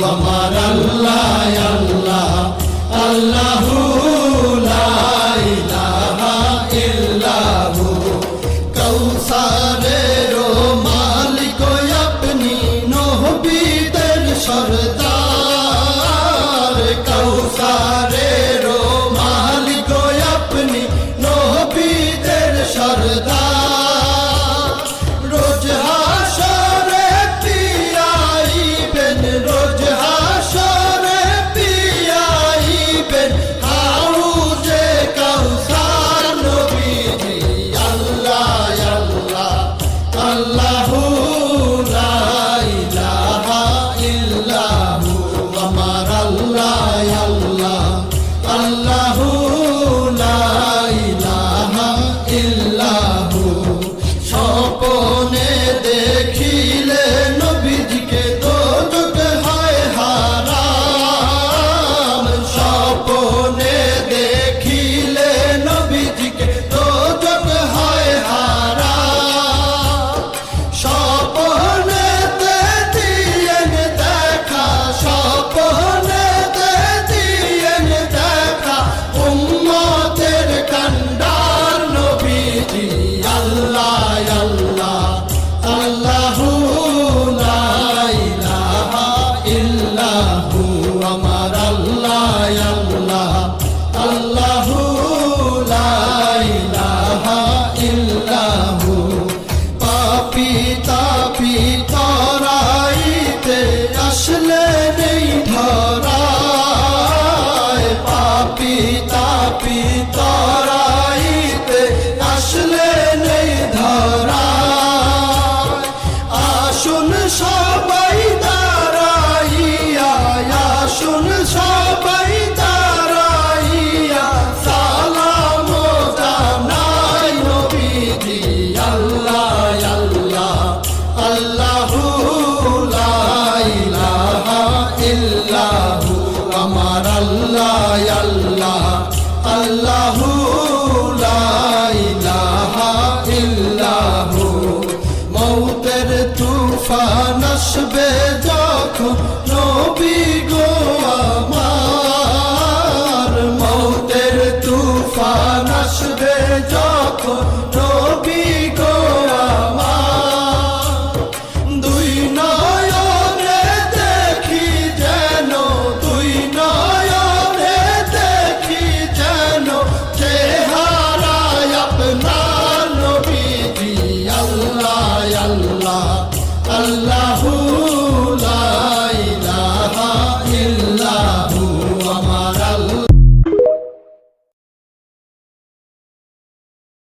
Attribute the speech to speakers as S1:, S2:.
S1: আমার আল্লাহ আল্লাহ আল্লাহু লা ইলাহা ইল্লাহু কৌসারের মালিক আপনি নবীদের সরদার কৌসারের মালিক আপনি নবীদের সরদার রোজ হাসরে পিয়াইবেন রোজ হাসরে পিয়াইবেন হাউজে কাউসার নবীজি আল্লাহ আল্লাহ আল্লাহু লা ইলাহা ইল্লাহু আমার আল্লাহ আল্লাহ আল্লাহু লা ইলাহা ইল্লাহু স্বপ্নে দেখিলে নবীজিকে দোজখ হয় হারাম স্বপ্নে দেখিলে নবীজিকে দোজখ হয় হারাম স্বপ্নেতে দিয়েন দেখা স্বপ্নেতে দিয়েন দেখা উম্মতের কান্ডার নবীজি আল্লাহ আল্লাহ আল্লাহু লা ইলাহা ইল্লাহু আমার আল্লাহ আল্লাহ আল্লাহু লা ইলাহা ইল্লাহু পাপী তাপী তরাইতে আসলে নেই ধরায় পাপী তাপী তরাইতে আসলে নেই ধরায় আসুন সবাই দাঁড়াইয়া আসুন সবাই দাঁড়াইয়া সালাম জানাই নবীজি আল্লাহ আল্লাহ আল্লাহু লা ইলাহা ইল্লাহু আমার আল্লাহ আল্লাহ আল্লাহু লা ইলাহা ইল্লাহু মৌতের তুফান আসবে যখন